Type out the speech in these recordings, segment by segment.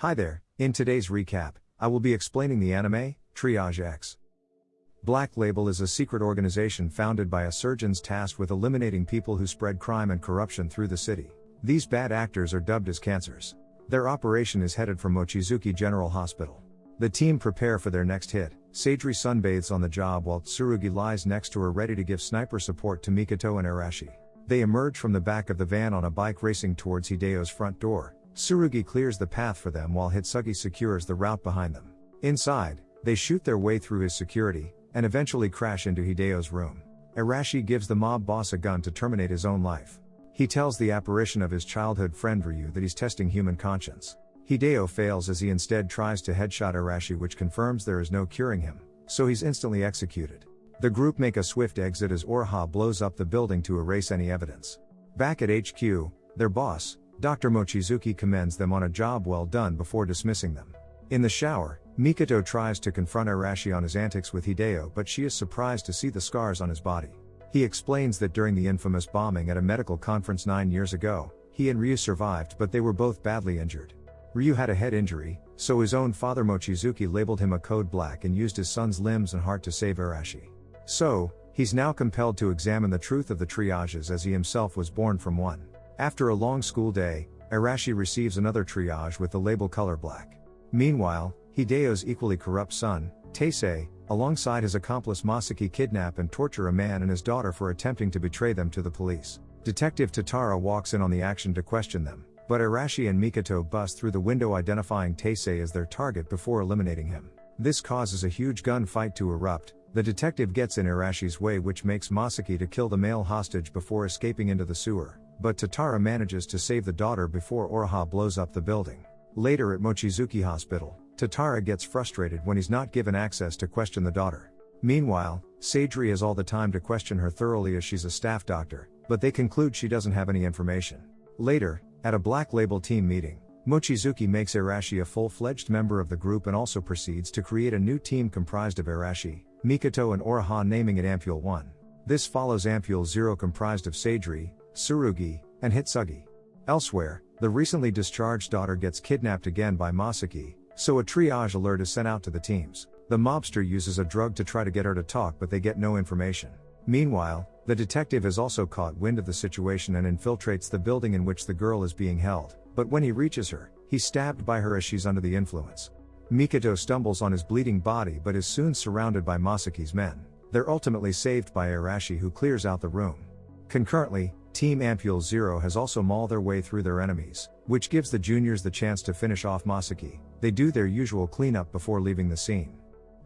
Hi there, in today's recap, I will be explaining the anime, Triage X. Black Label is a secret organization founded by a surgeons tasked with eliminating people who spread crime and corruption through the city. These bad actors are dubbed as cancers. Their operation is headed from Mochizuki General Hospital. The team prepare for their next hit. Seidri sunbathes on the job while Tsurugi lies next to her ready to give sniper support to Mikoto and Arashi. They emerge from the back of the van on a bike racing towards Hideo's front door. Tsurugi clears the path for them while Hitsugi secures the route behind them. Inside, they shoot their way through his security, and eventually crash into Hideo's room. Arashi gives the mob boss a gun to terminate his own life. He tells the apparition of his childhood friend Ryu that he's testing human conscience. Hideo fails as he instead tries to headshot Arashi, which confirms there is no curing him, so he's instantly executed. The group make a swift exit as Uraha blows up the building to erase any evidence. Back at HQ, their boss, Dr. Mochizuki, commends them on a job well done before dismissing them. In the shower, Mikoto tries to confront Arashi on his antics with Hideo, but she is surprised to see the scars on his body. He explains that during the infamous bombing at a medical conference 9 years ago, he and Ryu survived, but they were both badly injured. Ryu had a head injury, so his own father Mochizuki labeled him a code black and used his son's limbs and heart to save Arashi. So, he's now compelled to examine the truth of the triages as he himself was born from one. After a long school day, Arashi receives another triage with the label color black. Meanwhile, Hideo's equally corrupt son, Taisei, alongside his accomplice Masaki, kidnap and torture a man and his daughter for attempting to betray them to the police. Detective Tatara walks in on the action to question them, but Arashi and Mikoto bust through the window, identifying Taisei as their target before eliminating him. This causes a huge gunfight to erupt. The detective gets in Arashi's way, which makes Masaki to kill the male hostage before escaping into the sewer, but Tatara manages to save the daughter before Uraha blows up the building. Later at Mochizuki Hospital, Tatara gets frustrated when he's not given access to question the daughter. Meanwhile, Seidri has all the time to question her thoroughly as she's a staff doctor, but they conclude she doesn't have any information. Later, at a Black Label team meeting, Mochizuki makes Arashi a full-fledged member of the group and also proceeds to create a new team comprised of Arashi, Mikoto and Uraha, naming it Ampule 1. This follows Ampule 0, comprised of Seidri, Tsurugi, and Hitsugi. Elsewhere, the recently discharged daughter gets kidnapped again by Masaki, so a triage alert is sent out to the teams. The mobster uses a drug to try to get her to talk, but they get no information. Meanwhile, the detective has also caught wind of the situation and infiltrates the building in which the girl is being held, but when he reaches her, he's stabbed by her as she's under the influence. Mikoto stumbles on his bleeding body but is soon surrounded by Masaki's men. They're ultimately saved by Arashi, who clears out the room. Concurrently, Team Ampule 0 has also mauled their way through their enemies, which gives the juniors the chance to finish off Masaki. They do their usual cleanup before leaving the scene.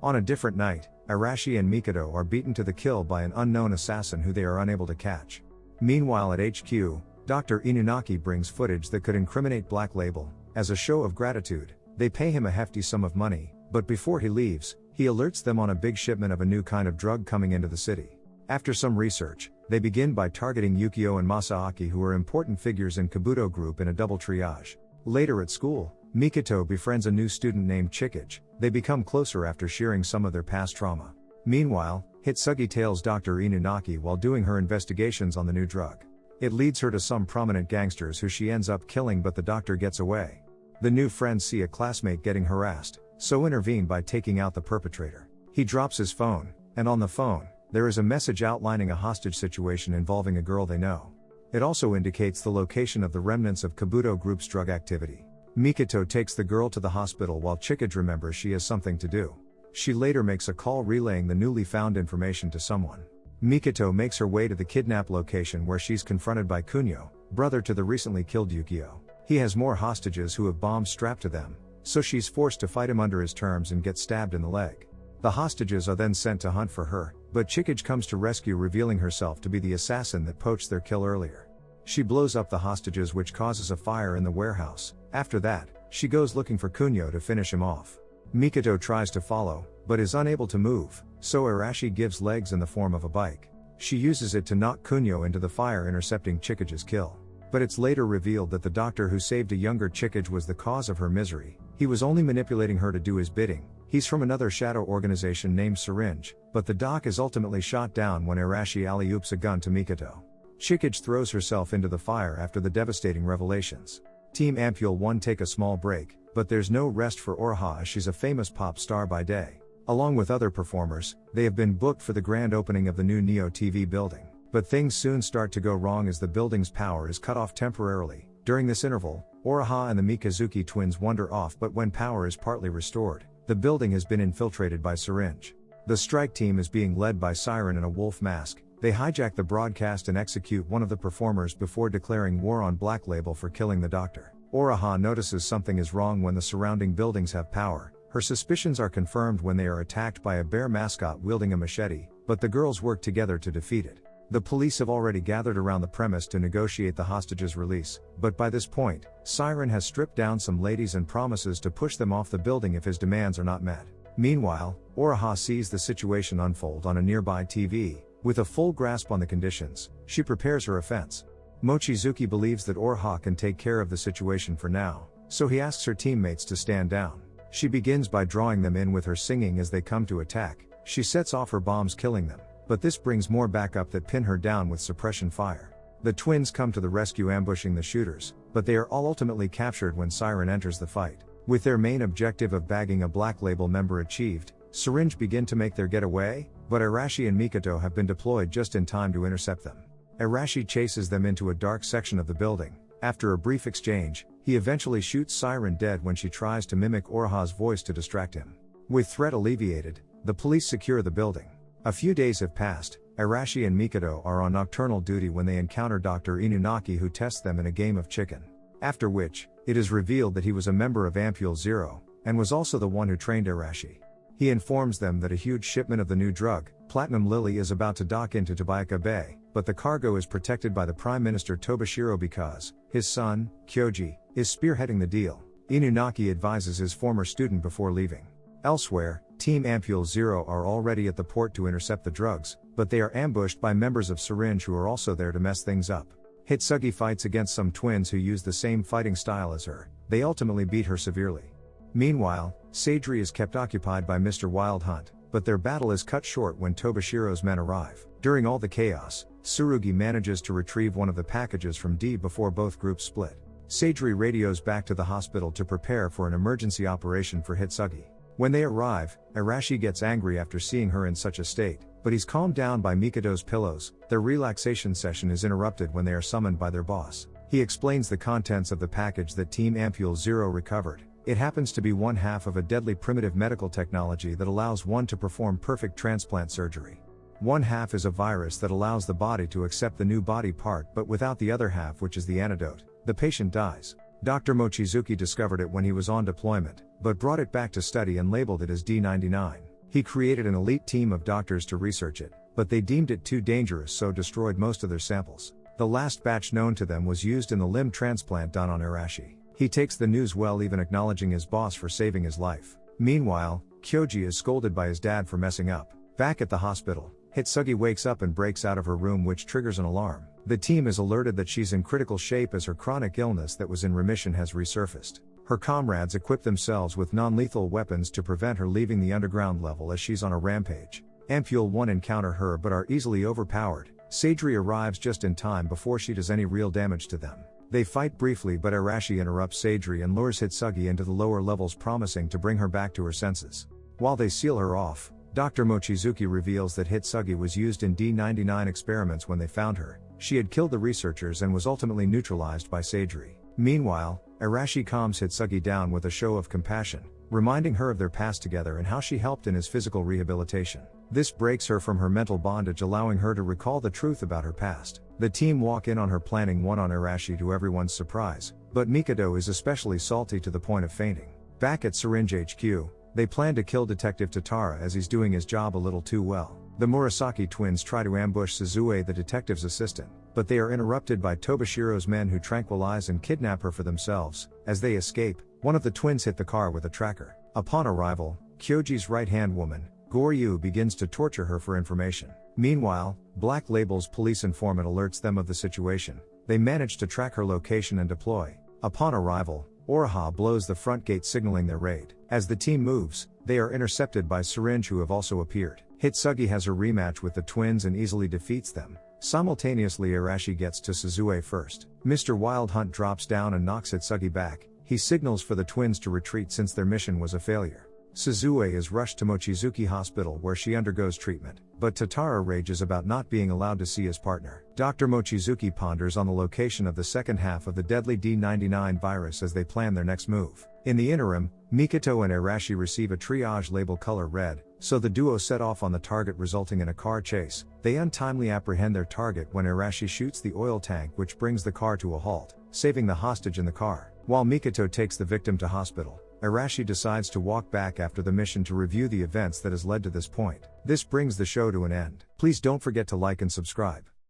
On a different night, Arashi and Mikoto are beaten to the kill by an unknown assassin who they are unable to catch. Meanwhile at HQ, Dr. Inunaki brings footage that could incriminate Black Label. As a show of gratitude, they pay him a hefty sum of money, but before he leaves, he alerts them on a big shipment of a new kind of drug coming into the city. After some research, they begin by targeting Yukio and Masaaki, who are important figures in Kabuto Group, in a double triage. Later at school, Mikoto befriends a new student named Chikage. They become closer after sharing some of their past trauma. Meanwhile, Hitsugi tails Dr. Inunaki while doing her investigations on the new drug. It leads her to some prominent gangsters who she ends up killing, but the doctor gets away. The new friends see a classmate getting harassed, so intervene by taking out the perpetrator. He drops his phone, and on the phone, there is a message outlining a hostage situation involving a girl they know. It also indicates the location of the remnants of Kabuto Group's drug activity. Mikoto takes the girl to the hospital while Chikage remembers she has something to do. She later makes a call relaying the newly found information to someone. Mikoto makes her way to the kidnap location where she's confronted by Kunio, brother to the recently killed Yukio. He has more hostages who have bombs strapped to them, so she's forced to fight him under his terms and gets stabbed in the leg. The hostages are then sent to hunt for her, but Chikage comes to rescue, revealing herself to be the assassin that poached their kill earlier. She blows up the hostages, which causes a fire in the warehouse. After that, she goes looking for Kunio to finish him off. Mikoto tries to follow, but is unable to move, so Arashi gives legs in the form of a bike. She uses it to knock Kunio into the fire, intercepting Chikage's kill. But it's later revealed that the doctor who saved a younger Chikage was the cause of her misery. He was only manipulating her to do his bidding. He's from another shadow organization named Syringe, but the doc is ultimately shot down when Arashi alley-oops a gun to Mikoto. Chikage throws herself into the fire after the devastating revelations. Team Ampule 1 take a small break, But there's no rest for Oraha as she's a famous pop star by day. Along with other performers, they have been booked for the grand opening of the new Neo TV building. But things soon start to go wrong as the building's power is cut off temporarily. During this interval, Oraha and the Mikazuki twins wander off, but when power is partly restored, the building has been infiltrated by Syringe. The strike team is being led by Siren in a wolf mask. They hijack the broadcast and execute one of the performers before declaring war on Black Label for killing the doctor. Oraha notices something is wrong when the surrounding buildings have power. Her suspicions are confirmed when they are attacked by a bear mascot wielding a machete, but the girls work together to defeat it. The police have already gathered around the premise to negotiate the hostages' release, but by this point, Siren has stripped down some ladies and promises to push them off the building if his demands are not met. Meanwhile, Oraha sees the situation unfold on a nearby TV. With a full grasp on the conditions, she prepares her offense. Mochizuki believes that Oraha can take care of the situation for now, so he asks her teammates to stand down. She begins by drawing them in with her singing as they come to attack. She sets off her bombs, killing them, but this brings more backup that pin her down with suppression fire. The twins come to the rescue, ambushing the shooters, but they are all ultimately captured when Siren enters the fight. With their main objective of bagging a Black Label member achieved, Syringe begin to make their getaway, but Arashi and Mikoto have been deployed just in time to intercept them. Arashi chases them into a dark section of the building. After a brief exchange, he eventually shoots Siren dead when she tries to mimic Oraha's voice to distract him. With threat alleviated, the police secure the building. A few days have passed. Arashi and Mikoto are on nocturnal duty when they encounter Dr. Inunaki, who tests them in a game of chicken. After which, it is revealed that he was a member of Ampule Zero, and was also the one who trained Arashi. He informs them that a huge shipment of the new drug, Platinum Lily, is about to dock into Tabayaka Bay, but the cargo is protected by the Prime Minister Tobashiro because his son, Kyoji, is spearheading the deal. Inunaki advises his former student before leaving. Elsewhere, Team Ampule Zero are already at the port to intercept the drugs, but they are ambushed by members of Syringe who are also there to mess things up. Hitsugi fights against some twins who use the same fighting style as her. They ultimately beat her severely. Meanwhile, Sadri is kept occupied by Mr. Wild Hunt, but their battle is cut short when Tobashiro's men arrive. During all the chaos, Tsurugi manages to retrieve one of the packages from D before both groups split. Sadri radios back to the hospital to prepare for an emergency operation for Hitsugi. When they arrive, Arashi gets angry after seeing her in such a state, but he's calmed down by Mikoto's pillows. Their relaxation session is interrupted when they are summoned by their boss. He explains the contents of the package that Team Ampule Zero recovered. It happens to be one half of a deadly primitive medical technology that allows one to perform perfect transplant surgery. One half is a virus that allows the body to accept the new body part, but without the other half, which is the antidote, the patient dies. Dr. Mochizuki discovered it when he was on deployment, but brought it back to study and labeled it as D99. He created an elite team of doctors to research it, but they deemed it too dangerous, so destroyed most of their samples. The last batch known to them was used in the limb transplant done on Arashi. He takes the news well, even acknowledging his boss for saving his life. Meanwhile, Kyoji is scolded by his dad for messing up. Back at the hospital, Hitsugi wakes up and breaks out of her room, which triggers an alarm. The team is alerted that she's in critical shape as her chronic illness that was in remission has resurfaced. Her comrades equip themselves with non-lethal weapons to prevent her leaving the underground level as she's on a rampage. Ampule 1 encounter her but are easily overpowered. Sadri arrives just in time before she does any real damage to them. They fight briefly, but Arashi interrupts Sadri and lures Hitsugi into the lower levels, promising to bring her back to her senses. While they seal her off, Dr. Mochizuki reveals that Hitsugi was used in D99 experiments when they found her. She had killed the researchers and was ultimately neutralized by Sadri. Meanwhile, Arashi calms Hitsugi down with a show of compassion, reminding her of their past together and how she helped in his physical rehabilitation. This breaks her from her mental bondage, allowing her to recall the truth about her past. The team walk in on her planning one on Arashi to everyone's surprise, but Mikoto is especially salty to the point of fainting. Back at Syringe HQ, they plan to kill Detective Tatara as he's doing his job a little too well. The Murasaki twins try to ambush Suzue, the detective's assistant, but they are interrupted by Tobashiro's men, who tranquilize and kidnap her for themselves. As they escape, one of the twins hit the car with a tracker. Upon arrival, Kyoji's right-hand woman, Goryu, begins to torture her for information. Meanwhile, Black Label's police informant alerts them of the situation. They manage to track her location and deploy. Upon arrival, Oraha blows the front gate, signaling their raid. As the team moves, they are intercepted by Syringe, who have also appeared. Hitsugi has her rematch with the twins and easily defeats them. Simultaneously, Arashi gets to Suzue first. Mr. Wild Hunt drops down and knocks Hitsugi back. He signals for the twins to retreat since their mission was a failure. Suzue is rushed to Mochizuki Hospital where she undergoes treatment, but Tatara rages about not being allowed to see his partner. Dr. Mochizuki ponders on the location of the second half of the deadly D99 virus as they plan their next move. In the interim, Mikoto and Arashi receive a triage label color red, so the duo set off on the target, resulting in a car chase. They untimely apprehend their target when Arashi shoots the oil tank, which brings the car to a halt, saving the hostage in the car. While Mikoto takes the victim to hospital, Arashi decides to walk back after the mission to review the events that has led to this point. This brings the show to an end. Please don't forget to like and subscribe.